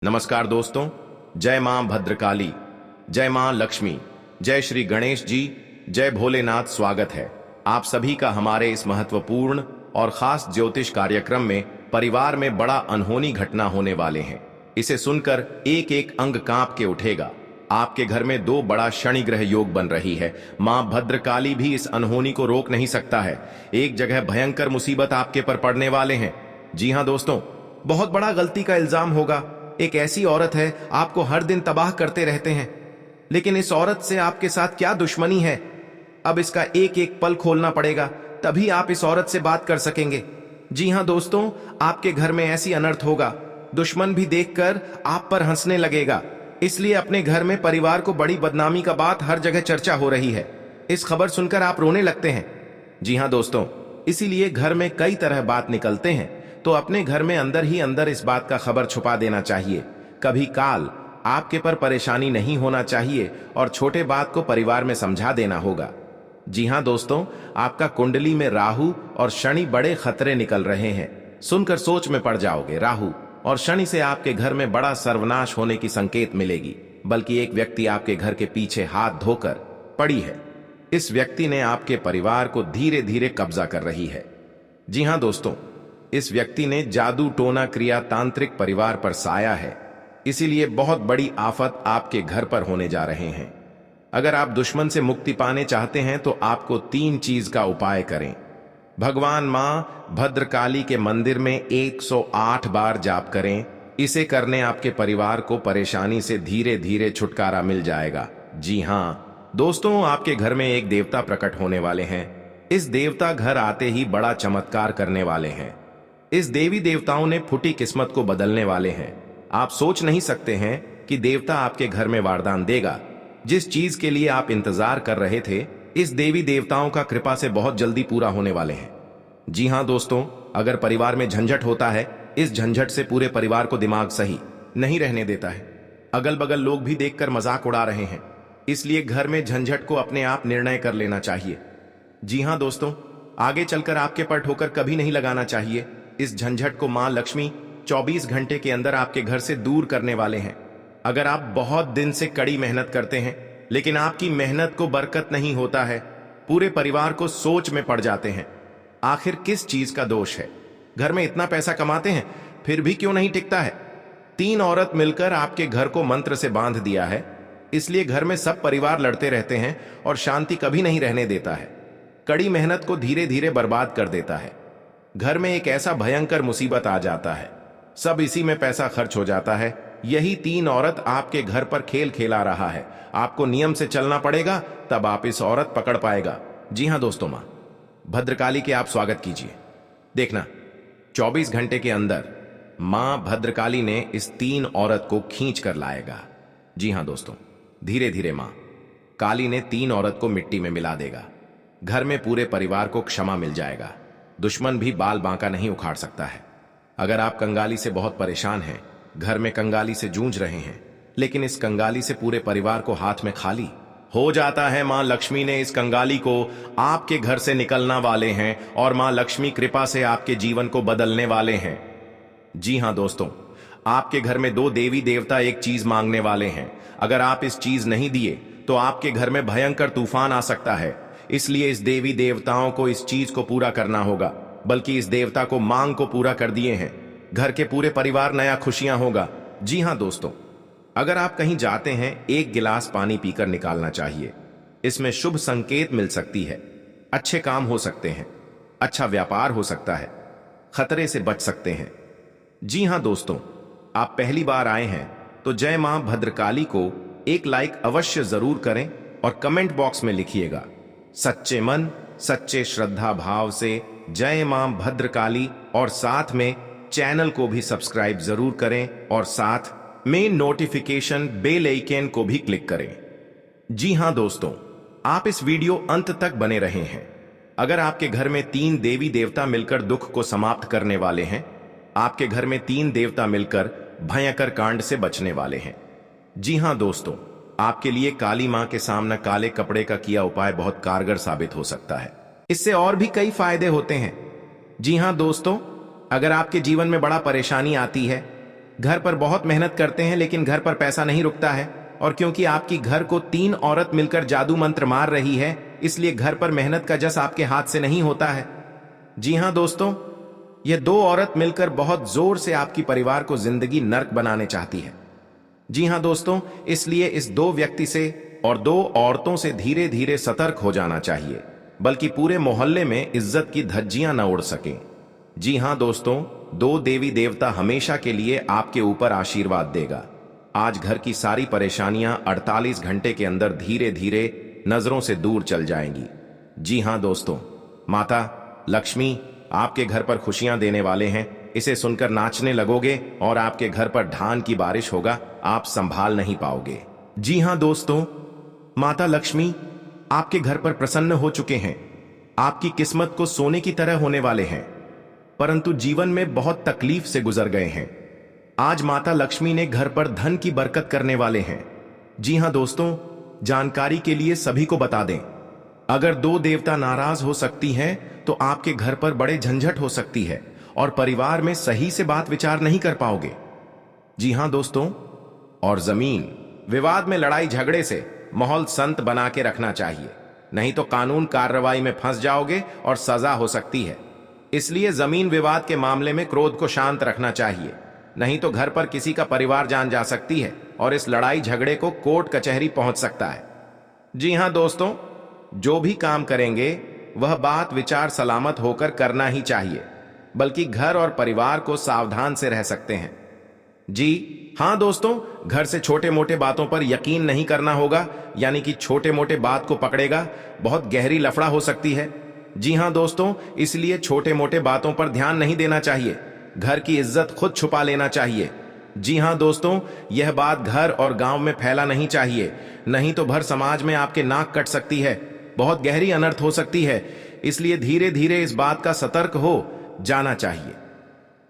नमस्कार दोस्तों। जय मां भद्रकाली, जय मां लक्ष्मी, जय श्री गणेश जी, जय भोलेनाथ। स्वागत है आप सभी का हमारे इस महत्वपूर्ण और खास ज्योतिष कार्यक्रम में। परिवार में बड़ा अनहोनी घटना होने वाले हैं। इसे सुनकर एक एक अंग कांप के उठेगा। आपके घर में दो बड़ा शनि ग्रह योग बन रही है। मां भद्रकाली भी इस अनहोनी को रोक नहीं सकता है। एक जगह भयंकर मुसीबत आपके पर पड़ने वाले हैं। जी हां दोस्तों, बहुत बड़ा गलती का इल्जाम होगा। एक ऐसी औरत है, आपको हर दिन तबाह करते रहते हैं। लेकिन इस औरत से आपके साथ क्या दुश्मनी है? अब इसका एक एक पल खोलना पड़ेगा, तभी आप इस औरत से बात कर सकेंगे। जी हां दोस्तों, आपके घर में ऐसी अनर्थ होगा, दुश्मन भी देखकर आप पर हंसने लगेगा। इसलिए अपने घर में परिवार को बड़ी बदनामी का बात हर जगह चर्चा हो रही है। इस खबर सुनकर आप रोने लगते हैं। जी हां दोस्तों, इसीलिए घर में कई तरह बात निकलते हैं, तो अपने घर में अंदर ही अंदर इस बात का खबर छुपा देना चाहिए। कभी काल आपके पर परेशानी नहीं होना चाहिए और छोटे बात को परिवार में समझा देना होगा। जी हां दोस्तों, आपका कुंडली में राहु और शनि बड़े खतरे निकल रहे हैं। सुनकर सोच में पड़ जाओगे। राहु और शनि से आपके घर में बड़ा सर्वनाश होने की संकेत मिलेगी। बल्कि एक व्यक्ति आपके घर के पीछे हाथ धोकर पड़ी है। इस व्यक्ति ने आपके परिवार को धीरे धीरे कब्जा कर रही है। जी हां दोस्तों, इस व्यक्ति ने जादू टोना क्रिया तांत्रिक परिवार पर साया है। इसीलिए बहुत बड़ी आफत आपके घर पर होने जा रहे हैं। अगर आप दुश्मन से मुक्ति पाने चाहते हैं तो आपको 3 चीज का उपाय करें। भगवान मां भद्रकाली के मंदिर में 108 बार जाप करें। इसे करने आपके परिवार को परेशानी से धीरे धीरे छुटकारा मिल जाएगा। जी हां दोस्तों, आपके घर में एक देवता प्रकट होने वाले हैं। इस देवता घर आते ही बड़ा चमत्कार करने वाले हैं। इस देवी देवताओं ने फूटी किस्मत को बदलने वाले हैं। आप सोच नहीं सकते हैं कि देवता आपके घर में वरदान देगा। जिस चीज के लिए आप इंतजार कर रहे थे, इस देवी देवताओं का कृपा से बहुत जल्दी पूरा होने वाले हैं। जी हां दोस्तों, अगर परिवार में झंझट होता है, इस झंझट से पूरे परिवार को दिमाग सही नहीं रहने देता है। अगल बगल लोग भी देखकर मजाक उड़ा रहे हैं। इसलिए घर में झंझट को अपने आप निर्णय कर लेना चाहिए। जी हां दोस्तों, आगे चलकर आपके पर ठोकर कभी नहीं लगाना चाहिए। इस झंझट को मां लक्ष्मी 24 घंटे के अंदर आपके घर से दूर करने वाले हैं। अगर आप बहुत दिन से कड़ी मेहनत करते हैं, लेकिन आपकी मेहनत को बरकत नहीं होता है, पूरे परिवार को सोच में पड़ जाते हैं। आखिर किस चीज का दोष है? घर में इतना पैसा कमाते हैं, फिर भी क्यों नहीं टिकता है? 3 औरत मिलकर आपके घर को मंत्र से बांध दिया है। इसलिए घर में सब परिवार लड़ते रहते हैं और शांति कभी नहीं रहने देता है। कड़ी मेहनत को धीरे धीरे बर्बाद कर देता है। घर में एक ऐसा भयंकर मुसीबत आ जाता है, सब इसी में पैसा खर्च हो जाता है। यही 3 औरत आपके घर पर खेल खेला रहा है। आपको नियम से चलना पड़ेगा, तब आप इस औरत पकड़ पाएगा। जी हां दोस्तों, मां भद्रकाली के आप स्वागत कीजिए। देखना, 24 घंटे के अंदर मां भद्रकाली ने इस 3 औरत को खींच कर लाएगा। जी हां दोस्तों, धीरे धीरे मां काली ने 3 औरत को मिट्टी में मिला देगा। घर में पूरे परिवार को क्षमा मिल जाएगा। दुश्मन भी बाल बांका नहीं उखाड़ सकता है। अगर आप कंगाली से बहुत परेशान हैं, घर में कंगाली से जूझ रहे हैं, लेकिन इस कंगाली से पूरे परिवार को हाथ में खाली हो जाता है, मां लक्ष्मी ने इस कंगाली को आपके घर से निकलना वाले हैं और मां लक्ष्मी कृपा से आपके जीवन को बदलने वाले हैं। जी हां दोस्तों, आपके घर में 2 देवी देवता एक चीज मांगने वाले हैं। अगर आप इस चीज नहीं दिए तो आपके घर में भयंकर तूफान आ सकता है। इसलिए इस देवी देवताओं को इस चीज को पूरा करना होगा। बल्कि इस देवता को मांग को पूरा कर दिए हैं। घर के पूरे परिवार नया खुशियां होगा। जी हां दोस्तों, अगर आप कहीं जाते हैं, 1 गिलास पानी पीकर निकालना चाहिए। इसमें शुभ संकेत मिल सकती है, अच्छे काम हो सकते हैं, अच्छा व्यापार हो सकता है, खतरे से बच सकते हैं। जी हां दोस्तों, आप पहली बार आए हैं तो जय मां भद्रकाली को एक लाइक अवश्य जरूर करें और कमेंट बॉक्स में लिखिएगा सच्चे मन सच्चे श्रद्धा भाव से जय मां भद्रकाली, और साथ में चैनल को भी सब्सक्राइब जरूर करें और साथ में नोटिफिकेशन बेल आइकन को भी क्लिक करें। जी हां दोस्तों, आप इस वीडियो अंत तक बने रहे हैं। अगर आपके घर में 3 देवी देवता मिलकर दुख को समाप्त करने वाले हैं, आपके घर में 3 देवता मिलकर भयंकर कांड से बचने वाले हैं। जी हां दोस्तों, आपके लिए काली मां के सामने काले कपड़े का किया उपाय बहुत कारगर साबित हो सकता है। इससे और भी कई फायदे होते हैं। जी हां दोस्तों, अगर आपके जीवन में बड़ा परेशानी आती है, घर पर बहुत मेहनत करते हैं लेकिन घर पर पैसा नहीं रुकता है, और क्योंकि आपकी घर को 3 औरत मिलकर जादू मंत्र मार रही है, इसलिए घर पर मेहनत का जस आपके हाथ से नहीं होता है। जी हाँ दोस्तों, यह 2 औरत मिलकर बहुत जोर से आपकी परिवार को जिंदगी नर्क बनाने चाहती है। जी हाँ दोस्तों, इसलिए इस 2 व्यक्ति से और 2 औरतों से धीरे धीरे सतर्क हो जाना चाहिए, बल्कि पूरे मोहल्ले में इज्जत की धज्जियां न उड़ सकें। जी हाँ दोस्तों, 2 देवी देवता हमेशा के लिए आपके ऊपर आशीर्वाद देगा। आज घर की सारी परेशानियां 48 घंटे के अंदर धीरे धीरे नजरों से दूर चल जाएंगी। जी हाँ दोस्तों, माता लक्ष्मी आपके घर पर खुशियां देने वाले हैं। इसे सुनकर नाचने लगोगे और आपके घर पर धान की बारिश होगा, आप संभाल नहीं पाओगे। जी हाँ दोस्तों, माता लक्ष्मी आपके घर पर प्रसन्न हो चुके हैं। आपकी किस्मत को सोने की तरह होने वाले हैं, परंतु जीवन में बहुत तकलीफ से गुजर गए हैं। आज माता लक्ष्मी ने घर पर धन की बरकत करने वाले हैं। जी हाँ दोस्तों, जानकारी के लिए सभी को बता दें, अगर 2 देवता नाराज हो सकती हैं तो आपके घर पर बड़े झंझट हो सकती है और परिवार में सही से बात विचार नहीं कर पाओगे। जी हाँ दोस्तों, और जमीन विवाद में लड़ाई झगड़े से माहौल संत बना के रखना चाहिए, नहीं तो कानून कार्रवाई में फंस जाओगे और सजा हो सकती है। इसलिए जमीन विवाद के मामले में क्रोध को शांत रखना चाहिए, नहीं तो घर पर किसी का परिवार जान जा सकती है और इस लड़ाई झगड़े को कोर्ट कचहरी पहुंच सकता है। जी हां दोस्तों, जो भी काम करेंगे वह बात विचार सलामत होकर करना ही चाहिए, बल्कि घर और परिवार को सावधान से रह सकते हैं। जी हां दोस्तों, घर से छोटे मोटे बातों पर यकीन नहीं करना होगा, यानी कि छोटे मोटे बात को पकड़ेगा, बहुत गहरी लफड़ा हो सकती है। जी हां दोस्तों, इसलिए छोटे मोटे बातों पर ध्यान नहीं देना चाहिए, घर की इज्जत खुद छुपा लेना चाहिए। जी हां दोस्तों, यह बात घर और गांव में फैला नहीं चाहिए, नहीं तो भर समाज में आपके नाक कट सकती है, बहुत गहरी अनर्थ हो सकती है। इसलिए धीरे धीरे इस बात का सतर्क हो जाना चाहिए।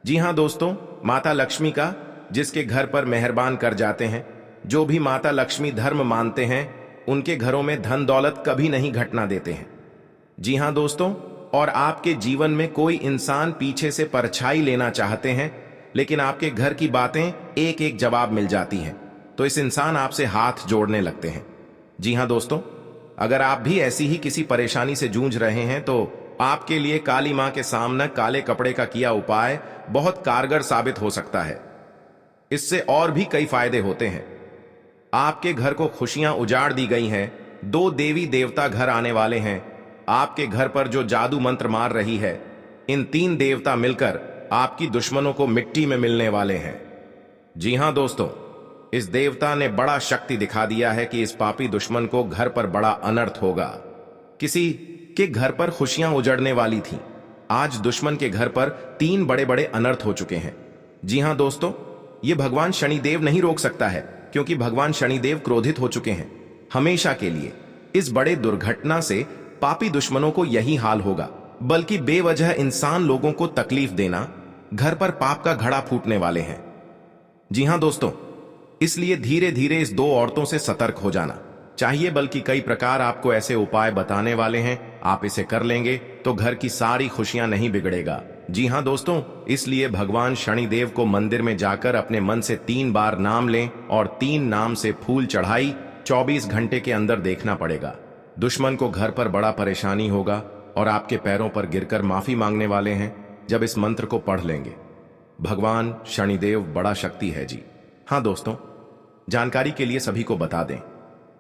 जी हां दोस्तों, माता लक्ष्मी का जिसके घर पर मेहरबान कर जाते हैं, जो भी माता लक्ष्मी धर्म मानते हैं, उनके घरों में धन दौलत कभी नहीं घटना देते हैं। जी हां दोस्तों, और आपके जीवन में कोई इंसान पीछे से परछाई लेना चाहते हैं, लेकिन आपके घर की बातें एक एक जवाब मिल जाती हैं, तो इस इंसान आपसे हाथ जोड़ने लगते हैं। जी हां दोस्तों, अगर आप भी ऐसी ही किसी परेशानी से जूझ रहे हैं तो आपके लिए काली मां के सामने काले कपड़े का किया उपाय बहुत कारगर साबित हो सकता है। इससे और भी कई फायदे होते हैं। आपके घर को खुशियां उजाड़ दी गई हैं, 2 देवी देवता घर आने वाले हैं। आपके घर पर जो जादू मंत्र मार रही है, इन 3 देवता मिलकर आपकी दुश्मनों को मिट्टी में मिलने वाले हैं। जी हां दोस्तों, इस देवता ने बड़ा शक्ति दिखा दिया है कि इस पापी दुश्मन को घर पर बड़ा अनर्थ होगा। किसी के घर पर खुशियां उजड़ने वाली थीं, आज दुश्मन के घर पर 3 बड़े बड़े अनर्थ हो चुके हैं। जी हां दोस्तों, ये भगवान शनिदेव नहीं रोक सकता है, क्योंकि भगवान शनिदेव क्रोधित हो चुके हैं हमेशा के लिए। इस बड़े दुर्घटना से पापी दुश्मनों को यही हाल होगा, बल्कि बेवजह इंसान लोगों को तकलीफ देना, घर पर पाप का घड़ा फूटने वाले हैं। जी हां दोस्तों, इसलिए धीरे धीरे इस 2 औरतों से सतर्क हो जाना चाहिए, बल्कि कई प्रकार आपको ऐसे उपाय बताने वाले हैं। आप इसे कर लेंगे तो घर की सारी खुशियां नहीं बिगड़ेगा। जी हां दोस्तों, इसलिए भगवान शनिदेव को मंदिर में जाकर अपने मन से 3 बार नाम लें और 3 नाम से फूल चढ़ाई 24 घंटे के अंदर देखना पड़ेगा। दुश्मन को घर पर बड़ा परेशानी होगा और आपके पैरों पर गिरकर माफी मांगने वाले हैं जब इस मंत्र को पढ़ लेंगे। भगवान शनिदेव बड़ा शक्ति है। जी हां दोस्तों, जानकारी के लिए सभी को बता दें,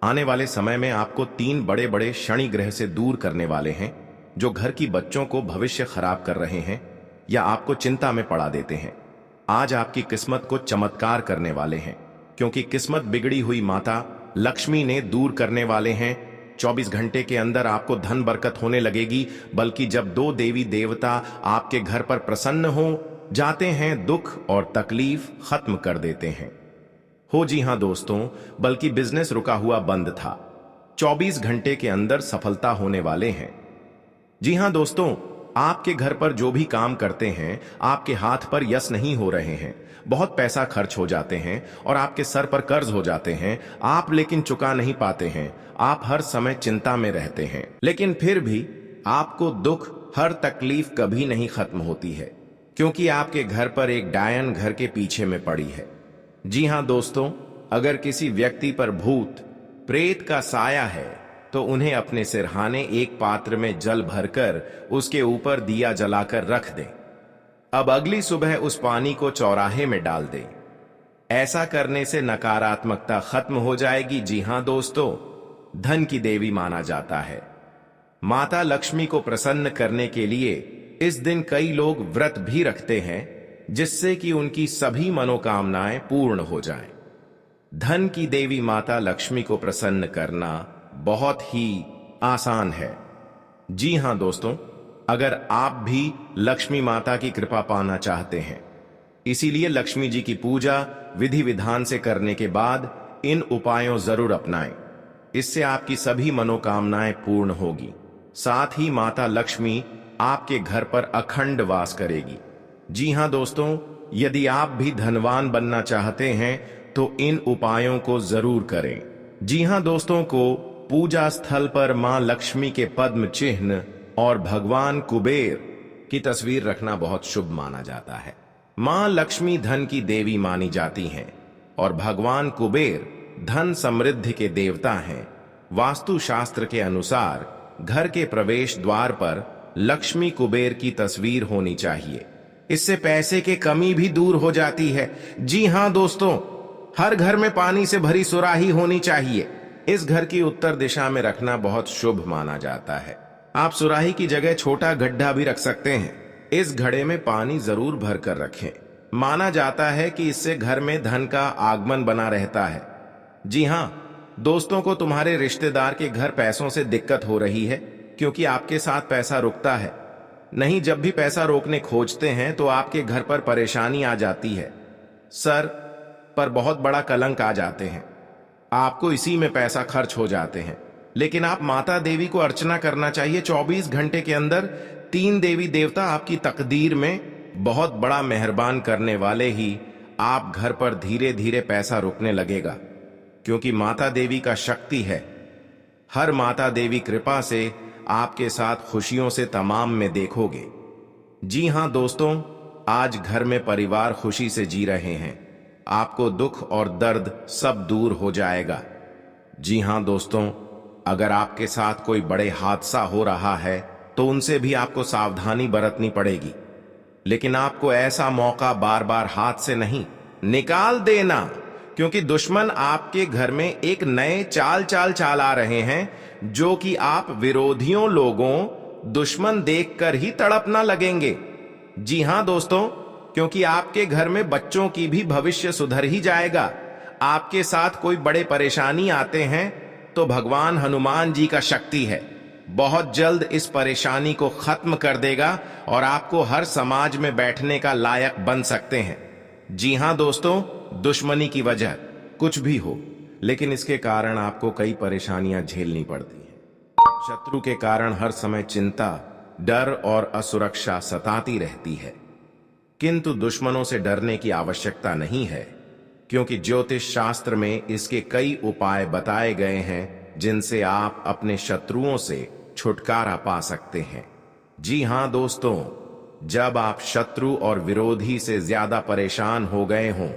आने वाले समय में आपको 3 बड़े बड़े शनि ग्रह से दूर करने वाले हैं, जो घर की बच्चों को भविष्य खराब कर रहे हैं या आपको चिंता में पड़ा देते हैं। आज आपकी किस्मत को चमत्कार करने वाले हैं, क्योंकि किस्मत बिगड़ी हुई माता लक्ष्मी ने दूर करने वाले हैं। 24 घंटे के अंदर आपको धन बरकत होने लगेगी, बल्कि जब 2 देवी देवता आपके घर पर प्रसन्न हो जाते हैं, दुख और तकलीफ खत्म कर देते हैं। हो जी हां दोस्तों, बल्कि बिजनेस रुका हुआ बंद था, 24 घंटे के अंदर सफलता होने वाले हैं। जी हां दोस्तों, आपके घर पर जो भी काम करते हैं, आपके हाथ पर यश नहीं हो रहे हैं, बहुत पैसा खर्च हो जाते हैं और आपके सर पर कर्ज हो जाते हैं, आप लेकिन चुका नहीं पाते हैं। आप हर समय चिंता में रहते हैं, लेकिन फिर भी आपको दुख, हर तकलीफ कभी नहीं खत्म होती है। क्योंकि आपके घर पर एक डायन घर के पीछे में पड़ी है। जी हां दोस्तों, अगर किसी व्यक्ति पर भूत प्रेत का साया है तो उन्हें अपने सिरहाने एक पात्र में जल भरकर उसके ऊपर दिया जलाकर रख दें। अब अगली सुबह उस पानी को चौराहे में डाल दें। ऐसा करने से नकारात्मकता खत्म हो जाएगी। जी हां दोस्तों, धन की देवी माना जाता है। माता लक्ष्मी को प्रसन्न करने के लिए इस दिन कई लोग व्रत भी रखते हैं, जिससे कि उनकी सभी मनोकामनाएं पूर्ण हो जाएं। धन की देवी माता लक्ष्मी को प्रसन्न करना बहुत ही आसान है। जी हां दोस्तों, अगर आप भी लक्ष्मी माता की कृपा पाना चाहते हैं, इसीलिए लक्ष्मी जी की पूजा विधि विधान से करने के बाद इन उपायों जरूर अपनाएं। इससे आपकी सभी मनोकामनाएं पूर्ण होगी। साथ ही माता लक्ष्मी आपके घर पर अखंड वास करेगी। जी हां दोस्तों, यदि आप भी धनवान बनना चाहते हैं तो इन उपायों को जरूर करें। जी हां दोस्तों, को पूजा स्थल पर मां लक्ष्मी के पद्म चिन्ह और भगवान कुबेर की तस्वीर रखना बहुत शुभ माना जाता है। मां लक्ष्मी धन की देवी मानी जाती हैं और भगवान कुबेर धन समृद्धि के देवता हैं। वास्तु शास्त्र के अनुसार घर के प्रवेश द्वार पर लक्ष्मी कुबेर की तस्वीर होनी चाहिए। इससे पैसे की कमी भी दूर हो जाती है। जी हां दोस्तों, हर घर में पानी से भरी सुराही होनी चाहिए। इस घर की उत्तर दिशा में रखना बहुत शुभ माना जाता है। आप सुराही की जगह छोटा गड्ढा भी रख सकते हैं। इस घड़े में पानी जरूर भर कर रखें। माना जाता है कि इससे घर में धन का आगमन बना रहता है। जी हां दोस्तों, को तुम्हारे रिश्तेदार के घर पैसों से दिक्कत हो रही है क्योंकि आपके साथ पैसा रुकता है। नहीं, जब भी पैसा रोकने खोजते हैं तो आपके घर पर परेशानी आ जाती है। सर पर बहुत बड़ा कलंक आ जाते हैं। आपको इसी में पैसा खर्च हो जाते हैं। लेकिन आप माता देवी को अर्चना करना चाहिए। 24 घंटे के अंदर 3 देवी देवता आपकी तकदीर में बहुत बड़ा मेहरबान करने वाले ही आप घर पर धीरे धीरे पैसा रुकने लगेगा, क्योंकि माता देवी का शक्ति है। हर माता देवी कृपा से आपके साथ खुशियों से तमाम में देखोगे। जी हां दोस्तों, आज घर में परिवार खुशी से जी रहे हैं। आपको दुख और दर्द सब दूर हो जाएगा। जी हां दोस्तों, अगर आपके साथ कोई बड़े हादसा हो रहा है तो उनसे भी आपको सावधानी बरतनी पड़ेगी। लेकिन आपको ऐसा मौका बार बार हाथ से नहीं निकाल देना, क्योंकि दुश्मन आपके घर में एक नए चाल आ रहे हैं, जो कि आप विरोधियों लोगों दुश्मन देखकर ही तड़पना लगेंगे। जी हां दोस्तों, क्योंकि आपके घर में बच्चों की भी भविष्य सुधर ही जाएगा। आपके साथ कोई बड़े परेशानी आते हैं तो भगवान हनुमान जी का शक्ति है, बहुत जल्द इस परेशानी को खत्म कर देगा और आपको हर समाज में बैठने का लायक बन सकते हैं। जी हां दोस्तों, दुश्मनी की वजह कुछ भी हो, लेकिन इसके कारण आपको कई परेशानियां झेलनी पड़ती हैं। शत्रु के कारण हर समय चिंता, डर और असुरक्षा सताती रहती है। किंतु दुश्मनों से डरने की आवश्यकता नहीं है, क्योंकि ज्योतिष शास्त्र में इसके कई उपाय बताए गए हैं जिनसे आप अपने शत्रुओं से छुटकारा पा सकते हैं। जी हां दोस्तों, जब आप शत्रु और विरोधी से ज्यादा परेशान हो गए हों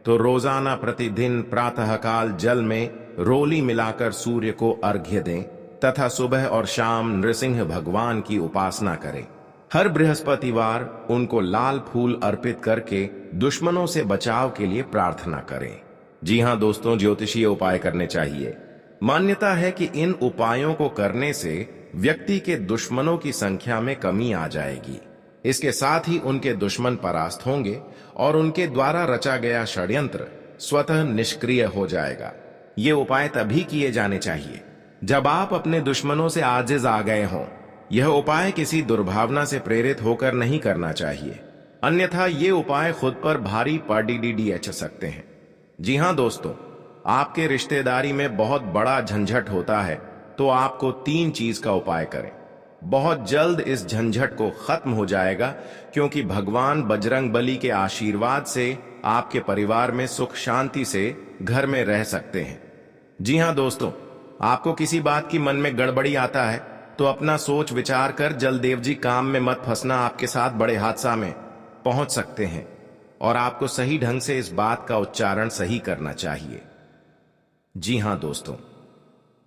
तो रोजाना प्रतिदिन प्रातःकाल जल में रोली मिलाकर सूर्य को अर्घ्य दें तथा सुबह और शाम नृसिंह भगवान की उपासना करें। हर बृहस्पतिवार उनको लाल फूल अर्पित करके दुश्मनों से बचाव के लिए प्रार्थना करें। जी हां दोस्तों, ज्योतिषीय उपाय करने चाहिए। मान्यता है कि इन उपायों को करने से व्यक्ति के दुश्मनों की संख्या में कमी आ जाएगी। इसके साथ ही उनके दुश्मन परास्त होंगे और उनके द्वारा रचा गया षड्यंत्र स्वतः निष्क्रिय हो जाएगा। ये उपाय तभी किए जाने चाहिए जब आप अपने दुश्मनों से आजिज आ गए हों। यह उपाय किसी दुर्भावना से प्रेरित होकर नहीं करना चाहिए, अन्यथा ये उपाय खुद पर भारी पड़ सकते हैं। जी हां दोस्तों, आपके रिश्तेदारी में बहुत बड़ा झंझट होता है तो आपको 3 चीज का उपाय करें। बहुत जल्द इस झंझट को खत्म हो जाएगा, क्योंकि भगवान बजरंग बली के आशीर्वाद से आपके परिवार में सुख शांति से घर में रह सकते हैं। जी हां दोस्तों, आपको किसी बात की मन में गड़बड़ी आता है तो अपना सोच विचार कर जलदेव जी काम में मत फंसना आपके साथ बड़े हादसा में पहुंच सकते हैं और आपको सही ढंग से इस बात का उच्चारण सही करना चाहिए। जी हां दोस्तों,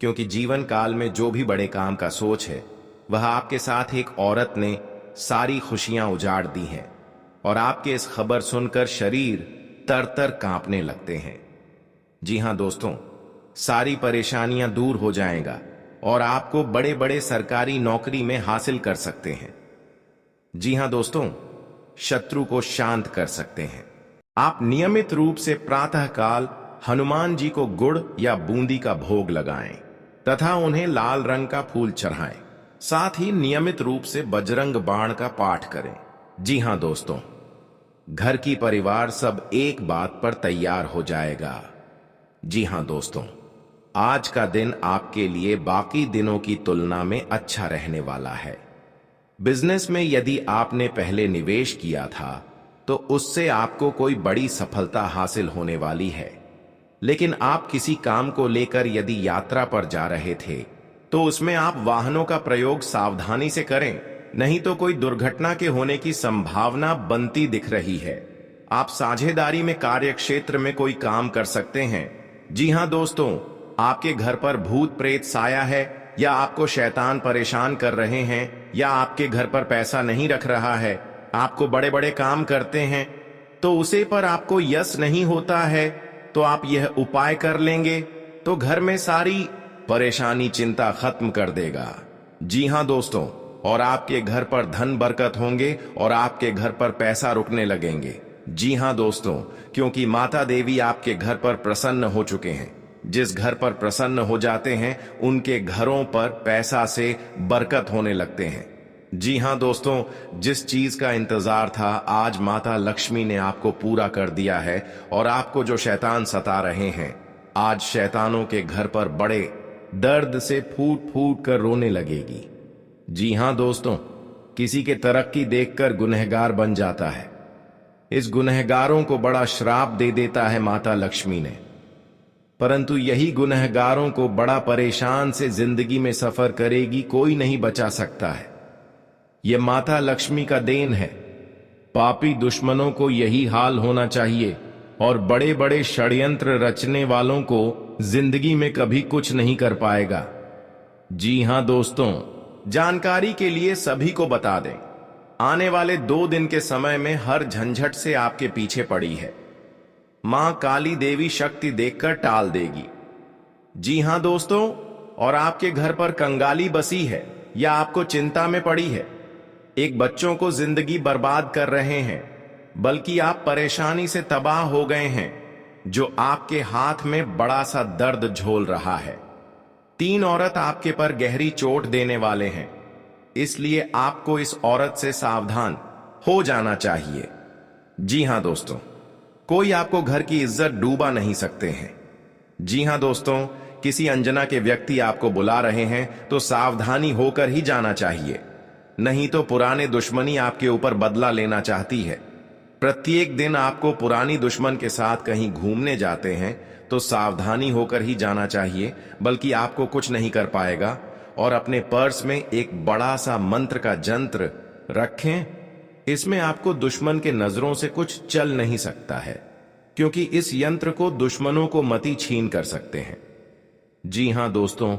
क्योंकि जीवन काल में जो भी बड़े काम का सोच है वह आपके साथ एक औरत ने सारी खुशियां उजाड़ दी हैं और आपके इस खबर सुनकर शरीर तर तर कांपने लगते हैं। जी हां दोस्तों, सारी परेशानियां दूर हो जाएगा और आपको बड़े बड़े सरकारी नौकरी में हासिल कर सकते हैं। जी हां दोस्तों, शत्रु को शांत कर सकते हैं। आप नियमित रूप से प्रातःकाल हनुमान जी को गुड़ या बूंदी का भोग लगाएं तथा उन्हें लाल रंग का फूल चढ़ाएं। साथ ही नियमित रूप से बजरंग बाण का पाठ करें। जी हां दोस्तों, घर की परिवार सब एक बात पर तैयार हो जाएगा। जी हां दोस्तों, आज का दिन आपके लिए बाकी दिनों की तुलना में अच्छा रहने वाला है। बिजनेस में यदि आपने पहले निवेश किया था तो उससे आपको कोई बड़ी सफलता हासिल होने वाली है। लेकिन आप किसी काम को लेकर यदि यात्रा पर जा रहे थे तो उसमें आप वाहनों का प्रयोग सावधानी से करें, नहीं तो कोई दुर्घटना के होने की संभावना बनती दिख रही है। आप साझेदारी में कार्य क्षेत्र में कोई काम कर सकते हैं। जी हां दोस्तों, आपके घर पर भूत प्रेत साया है या आपको शैतान परेशान कर रहे हैं या आपके घर पर पैसा नहीं रख रहा है, आपको बड़े बड़े काम करते हैं तो उसे पर आपको यश नहीं होता है, तो आप यह उपाय कर लेंगे तो घर में सारी परेशानी चिंता खत्म कर देगा। जी हां दोस्तों, और आपके घर पर धन बरकत होंगे और आपके घर पर पैसा रुकने लगेंगे। जी हां दोस्तों, क्योंकि माता देवी आपके घर पर प्रसन्न हो चुके हैं। जिस घर पर प्रसन्न हो जाते हैं उनके घरों पर पैसा से बरकत होने लगते हैं। जी हां दोस्तों, जिस चीज का इंतजार था आज माता लक्ष्मी ने आपको पूरा कर दिया है और आपको जो शैतान सता रहे हैं आज शैतानों के घर पर बड़े दर्द से फूट फूट कर रोने लगेगी। जी हां दोस्तों, किसी के तरक्की देखकर गुनहगार बन जाता है। इस गुनहगारों को बड़ा श्राप दे देता है माता लक्ष्मी ने, परंतु यही गुनहगारों को बड़ा परेशान से जिंदगी में सफर करेगी, कोई नहीं बचा सकता है। यह माता लक्ष्मी का देन है। पापी दुश्मनों को यही हाल होना चाहिए और बड़े बड़े षड्यंत्र रचने वालों को जिंदगी में कभी कुछ नहीं कर पाएगा। जी हां दोस्तों, जानकारी के लिए सभी को बता दें, आने वाले 2 दिन के समय में हर झंझट से आपके पीछे पड़ी है। मां काली देवी शक्ति देखकर टाल देगी। जी हां दोस्तों, और आपके घर पर कंगाली बसी है या आपको चिंता में पड़ी है। एक बच्चों को जिंदगी बर्बाद कर रहे हैं, बल्कि आप परेशानी से तबाह हो गए हैं, जो आपके हाथ में बड़ा सा दर्द झोल रहा है। 3 औरत आपके पर गहरी चोट देने वाले हैं, इसलिए आपको इस औरत से सावधान हो जाना चाहिए। जी हां दोस्तों, कोई आपको घर की इज्जत डूबा नहीं सकते हैं। जी हां दोस्तों, किसी अनजाना के व्यक्ति आपको बुला रहे हैं तो सावधानी होकर ही जाना चाहिए, नहीं तो पुराने दुश्मनी आपके ऊपर बदला लेना चाहती है। प्रत्येक दिन आपको पुरानी दुश्मन के साथ कहीं घूमने जाते हैं तो सावधानी होकर ही जाना चाहिए, बल्कि आपको कुछ नहीं कर पाएगा। और अपने पर्स में एक बड़ा सा मंत्र का जंत्र रखें, इसमें आपको दुश्मन के नजरों से कुछ चल नहीं सकता है, क्योंकि इस यंत्र को दुश्मनों को मति छीन कर सकते हैं। जी हां दोस्तों,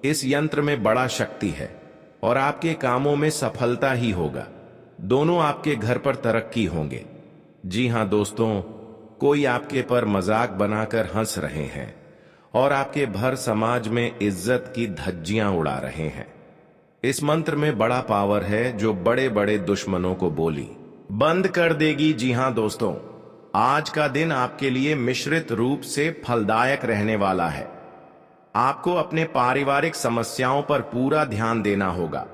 इस यंत्र में बड़ा शक्ति है और आपके कामों में सफलता ही होगा। दोनों आपके घर पर तरक्की होंगे। जी हां दोस्तों, कोई आपके पर मजाक बनाकर हंस रहे हैं और आपके भर समाज में इज्जत की धज्जियां उड़ा रहे हैं। इस मंत्र में बड़ा पावर है जो बड़े बड़े दुश्मनों को बोली बंद कर देगी। जी हां दोस्तों, आज का दिन आपके लिए मिश्रित रूप से फलदायक रहने वाला है। आपको अपने पारिवारिक समस्याओं पर पूरा ध्यान देना होगा।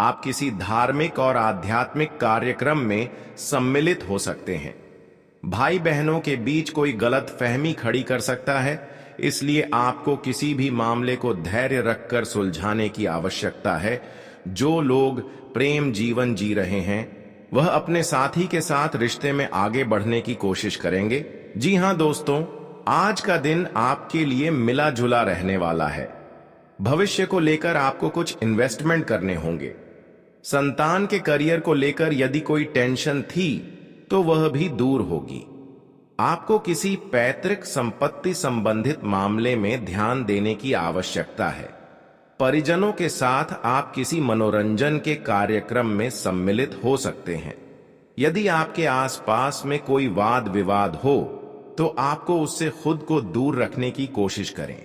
आप किसी धार्मिक और आध्यात्मिक कार्यक्रम में सम्मिलित हो सकते हैं। भाई बहनों के बीच कोई गलत फहमी खड़ी कर सकता है, इसलिए आपको किसी भी मामले को धैर्य रखकर सुलझाने की आवश्यकता है। जो लोग प्रेम जीवन जी रहे हैं वह अपने साथी के साथ रिश्ते में आगे बढ़ने की कोशिश करेंगे। जी हां दोस्तों, आज का दिन आपके लिए मिला जुला रहने वाला है। भविष्य को लेकर आपको कुछ इन्वेस्टमेंट करने होंगे। संतान के करियर को लेकर यदि कोई टेंशन थी तो वह भी दूर होगी। आपको किसी पैतृक संपत्ति संबंधित मामले में ध्यान देने की आवश्यकता है। परिजनों के साथ आप किसी मनोरंजन के कार्यक्रम में सम्मिलित हो सकते हैं। यदि आपके आसपास में कोई वाद विवाद हो तो आपको उससे खुद को दूर रखने की कोशिश करें।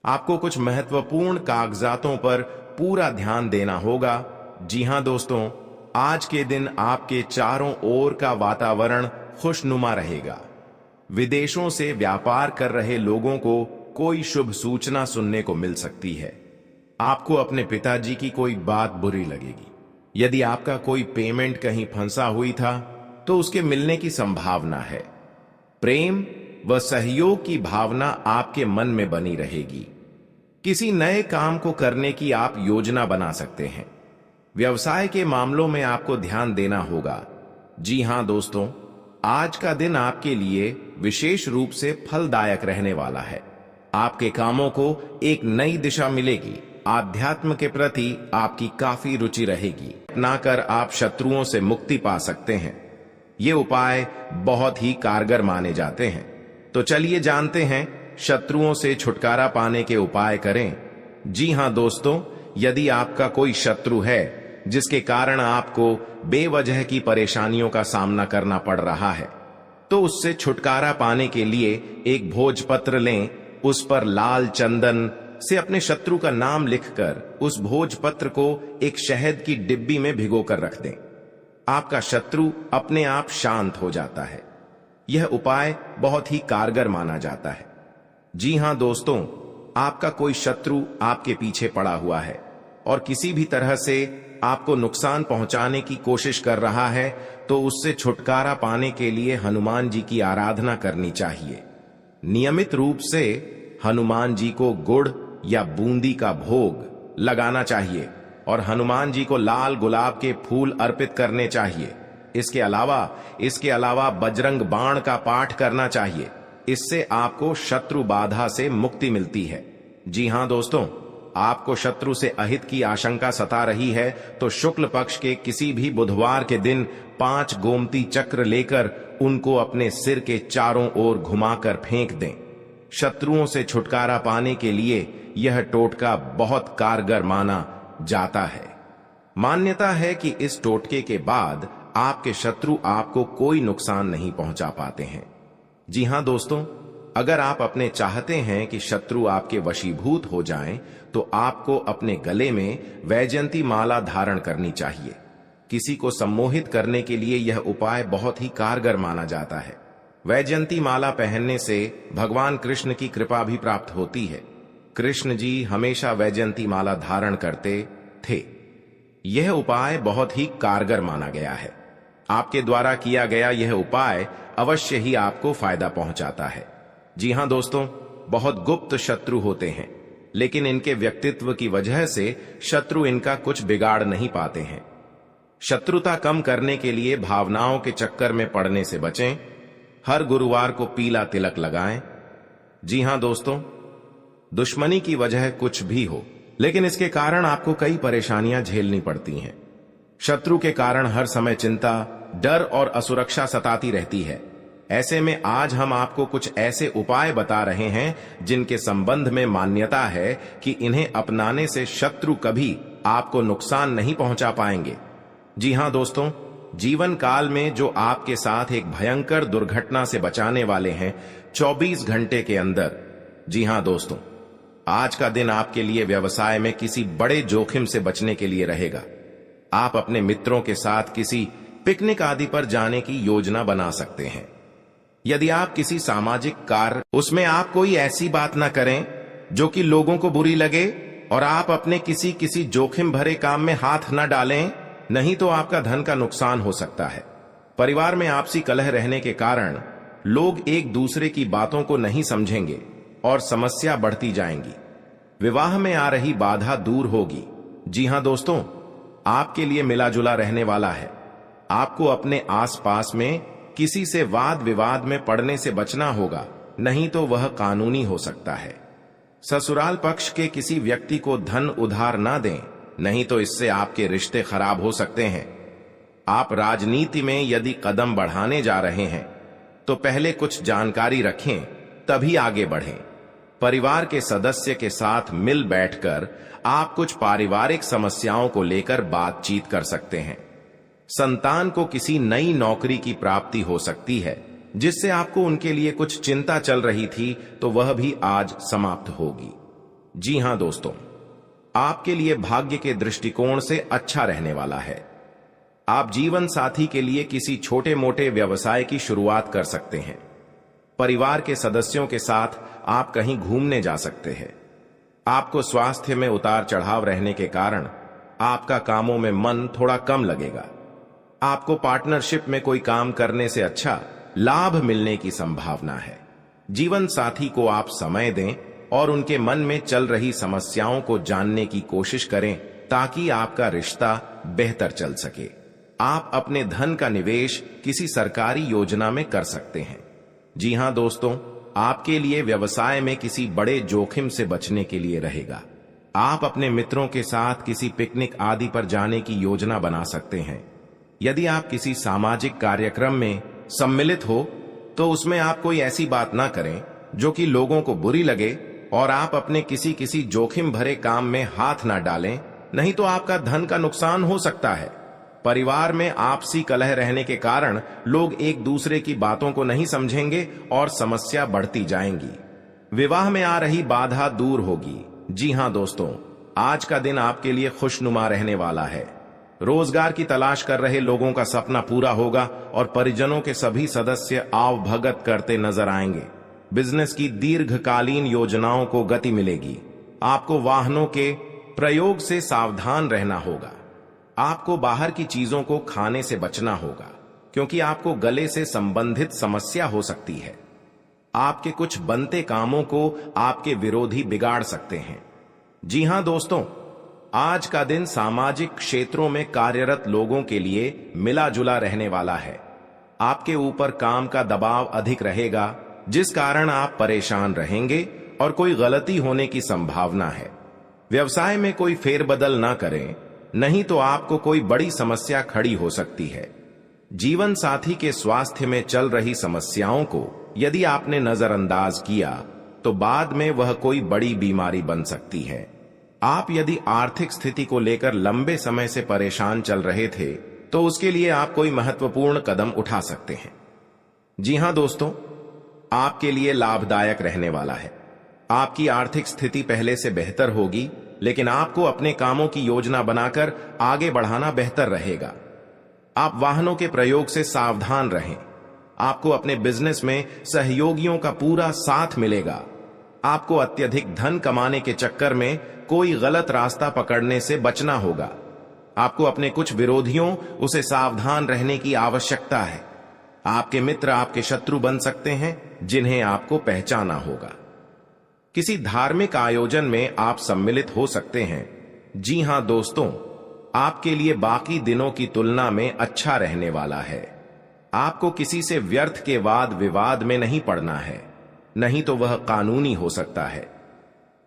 आपको कुछ महत्वपूर्ण कागजातों पर पूरा ध्यान देना होगा। जी हां दोस्तों, आज के दिन आपके चारों ओर का वातावरण खुशनुमा रहेगा। विदेशों से व्यापार कर रहे लोगों को कोई शुभ सूचना सुनने को मिल सकती है। आपको अपने पिताजी की कोई बात बुरी लगेगी। यदि आपका कोई पेमेंट कहीं फंसा हुई था तो उसके मिलने की संभावना है। प्रेम व सहयोग की भावना आपके मन में बनी रहेगी। किसी नए काम को करने की आप योजना बना सकते हैं। व्यवसाय के मामलों में आपको ध्यान देना होगा। जी हां दोस्तों, आज का दिन आपके लिए विशेष रूप से फलदायक रहने वाला है। आपके कामों को एक नई दिशा मिलेगी। आध्यात्म के प्रति आपकी काफी रुचि रहेगी। अपनाकर आप शत्रुओं से मुक्ति पा सकते हैं। ये उपाय बहुत ही कारगर माने जाते हैं। तो चलिए जानते हैं शत्रुओं से छुटकारा पाने के उपाय करें। जी हां दोस्तों, यदि आपका कोई शत्रु है जिसके कारण आपको बेवजह की परेशानियों का सामना करना पड़ रहा है, तो उससे छुटकारा पाने के लिए एक भोजपत्र लें। उस पर लाल चंदन से अपने शत्रु का नाम लिखकर उस भोजपत्र को एक शहद की डिब्बी में भिगोकर रख दें। आपका शत्रु अपने आप शांत हो जाता है। यह उपाय बहुत ही कारगर माना जाता है। जी हां दोस्तों, आपका कोई शत्रु आपके पीछे पड़ा हुआ है और किसी भी तरह से आपको नुकसान पहुंचाने की कोशिश कर रहा है, तो उससे छुटकारा पाने के लिए हनुमान जी की आराधना करनी चाहिए। नियमित रूप से हनुमान जी को गुड़ या बूंदी का भोग लगाना चाहिए और हनुमान जी को लाल गुलाब के फूल अर्पित करने चाहिए। इसके अलावा बजरंग बाण का पाठ करना चाहिए। इससे आपको शत्रु बाधा से मुक्ति मिलती है। जी हां दोस्तों, आपको शत्रु से अहित की आशंका सता रही है तो शुक्ल पक्ष के किसी भी बुधवार के दिन 5 गोमती चक्र लेकर उनको अपने सिर के चारों ओर घुमाकर फेंक दें। शत्रुओं से छुटकारा पाने के लिए यह टोटका बहुत कारगर माना जाता है। मान्यता है कि इस टोटके के बाद आपके शत्रु आपको कोई नुकसान नहीं पहुंचा पाते हैं। जी हां दोस्तों, अगर आप अपने चाहते हैं कि शत्रु आपके वशीभूत हो जाएं, तो आपको अपने गले में वैजयंती माला धारण करनी चाहिए। किसी को सम्मोहित करने के लिए यह उपाय बहुत ही कारगर माना जाता है। वैजयंती माला पहनने से भगवान कृष्ण की कृपा भी प्राप्त होती है। कृष्ण जी हमेशा वैजयंती माला धारण करते थे। यह उपाय बहुत ही कारगर माना गया है। आपके द्वारा किया गया यह उपाय अवश्य ही आपको फायदा पहुंचाता है। जी हां दोस्तों, बहुत गुप्त शत्रु होते हैं, लेकिन इनके व्यक्तित्व की वजह से शत्रु इनका कुछ बिगाड़ नहीं पाते हैं। शत्रुता कम करने के लिए भावनाओं के चक्कर में पड़ने से बचें। हर गुरुवार को पीला तिलक लगाएं। जी हां दोस्तों, दुश्मनी की वजह कुछ भी हो, लेकिन इसके कारण आपको कई परेशानियां झेलनी पड़ती हैं। शत्रु के कारण हर समय चिंता, डर और असुरक्षा सताती रहती है। ऐसे में आज हम आपको कुछ ऐसे उपाय बता रहे हैं जिनके संबंध में मान्यता है कि इन्हें अपनाने से शत्रु कभी आपको नुकसान नहीं पहुंचा पाएंगे। जी हां दोस्तों, जीवन काल में जो आपके साथ एक भयंकर दुर्घटना से बचाने वाले हैं 24 घंटे के अंदर। जी हां दोस्तों, आज का दिन आपके लिए व्यवसाय में किसी बड़े जोखिम से बचने के लिए रहेगा। आप अपने मित्रों के साथ किसी पिकनिक आदि पर जाने की योजना बना सकते हैं। यदि आप किसी सामाजिक कार्य, उसमें आप कोई ऐसी बात ना करें जो कि लोगों को बुरी लगे, और आप अपने किसी जोखिम भरे काम में हाथ न डालें, नहीं तो आपका धन का नुकसान हो सकता है। परिवार में आपसी कलह रहने के कारण लोग एक दूसरे की बातों को नहीं समझेंगे और समस्या बढ़ती जाएंगी। विवाह में आ रही बाधा दूर होगी। जी हां दोस्तों, आपके लिए मिला जुला रहने वाला है। आपको अपने आसपास में किसी से वाद विवाद में पड़ने से बचना होगा, नहीं तो वह कानूनी हो सकता है। ससुराल पक्ष के किसी व्यक्ति को धन उधार ना दें, नहीं तो इससे आपके रिश्ते खराब हो सकते हैं। आप राजनीति में यदि कदम बढ़ाने जा रहे हैं तो पहले कुछ जानकारी रखें, तभी आगे बढ़ें। परिवार के सदस्य के साथ मिल बैठकर आप कुछ पारिवारिक समस्याओं को लेकर बातचीत कर सकते हैं। संतान को किसी नई नौकरी की प्राप्ति हो सकती है, जिससे आपको उनके लिए कुछ चिंता चल रही थी तो वह भी आज समाप्त होगी। जी हां दोस्तों, आपके लिए भाग्य के दृष्टिकोण से अच्छा रहने वाला है। आप जीवन साथी के लिए किसी छोटे मोटे व्यवसाय की शुरुआत कर सकते हैं। परिवार के सदस्यों के साथ आप कहीं घूमने जा सकते हैं। आपको स्वास्थ्य में उतार चढ़ाव रहने के कारण आपका कामों में मन थोड़ा कम लगेगा। आपको पार्टनरशिप में कोई काम करने से अच्छा लाभ मिलने की संभावना है। जीवन साथी को आप समय दें और उनके मन में चल रही समस्याओं को जानने की कोशिश करें, ताकि आपका रिश्ता बेहतर चल सके। आप अपने धन का निवेश किसी सरकारी योजना में कर सकते हैं। जी हां दोस्तों, आपके लिए व्यवसाय में किसी बड़े जोखिम से बचने के लिए रहेगा। आप अपने मित्रों के साथ किसी पिकनिक आदि पर जाने की योजना बना सकते हैं। यदि आप किसी सामाजिक कार्यक्रम में सम्मिलित हो तो उसमें आप कोई ऐसी बात ना करें जो कि लोगों को बुरी लगे, और आप अपने किसी जोखिम भरे काम में हाथ ना डालें, नहीं तो आपका धन का नुकसान हो सकता है। परिवार में आपसी कलह रहने के कारण लोग एक दूसरे की बातों को नहीं समझेंगे और समस्या बढ़ती जाएंगी। विवाह में आ रही बाधा दूर होगी। जी हां दोस्तों, आज का दिन आपके लिए खुशनुमा रहने वाला है। रोजगार की तलाश कर रहे लोगों का सपना पूरा होगा और परिजनों के सभी सदस्य आवभगत करते नजर आएंगे। बिजनेस की दीर्घकालीन योजनाओं को गति मिलेगी। आपको वाहनों के प्रयोग से सावधान रहना होगा। आपको बाहर की चीजों को खाने से बचना होगा, क्योंकि आपको गले से संबंधित समस्या हो सकती है। आपके कुछ बनते कामों को आपके विरोधी बिगाड़ सकते हैं। जी हां दोस्तों, आज का दिन सामाजिक क्षेत्रों में कार्यरत लोगों के लिए मिला जुला रहने वाला है। आपके ऊपर काम का दबाव अधिक रहेगा, जिस कारण आप परेशान रहेंगे और कोई गलती होने की संभावना है। व्यवसाय में कोई फेरबदल ना करें, नहीं तो आपको कोई बड़ी समस्या खड़ी हो सकती है। जीवन साथी के स्वास्थ्य में चल रही समस्याओं को यदि आपने नजरअंदाज किया तो बाद में वह कोई बड़ी बीमारी बन सकती है। आप यदि आर्थिक स्थिति को लेकर लंबे समय से परेशान चल रहे थे तो उसके लिए आप कोई महत्वपूर्ण कदम उठा सकते हैं। जी हां दोस्तों, आपके लिए लाभदायक रहने वाला है। आपकी आर्थिक स्थिति पहले से बेहतर होगी, लेकिन आपको अपने कामों की योजना बनाकर आगे बढ़ाना बेहतर रहेगा। आप वाहनों के प्रयोग से सावधान रहें। आपको अपने बिजनेस में सहयोगियों का पूरा साथ मिलेगा। आपको अत्यधिक धन कमाने के चक्कर में कोई गलत रास्ता पकड़ने से बचना होगा। आपको अपने कुछ विरोधियों उसे सावधान रहने की आवश्यकता है। आपके मित्र आपके शत्रु बन सकते हैं, जिन्हें आपको पहचाना होगा। किसी धार्मिक आयोजन में आप सम्मिलित हो सकते हैं। जी हां दोस्तों, आपके लिए बाकी दिनों की तुलना में अच्छा रहने वाला है। आपको किसी से व्यर्थ के वाद विवाद में नहीं पड़ना है, नहीं तो वह कानूनी हो सकता है।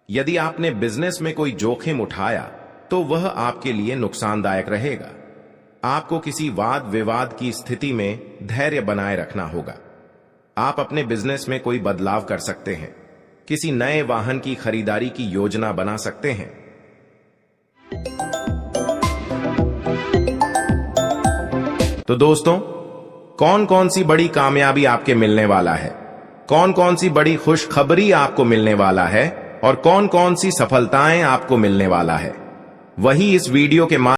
यदि आपने बिजनेस में कोई जोखिम उठाया तो वह आपके लिए नुकसानदायक रहेगा। आपको किसी वाद विवाद की स्थिति में धैर्य बनाए रखना होगा। आप अपने बिजनेस में कोई बदलाव कर सकते हैं। किसी नए वाहन की खरीदारी की योजना बना सकते हैं। तो दोस्तों, कौन कौन सी बड़ी कामयाबी आपके मिलने वाला है, कौन कौन सी बड़ी खुशखबरी आपको मिलने वाला है और कौन कौन सी सफलताएं आपको मिलने वाला है, वही इस वीडियो के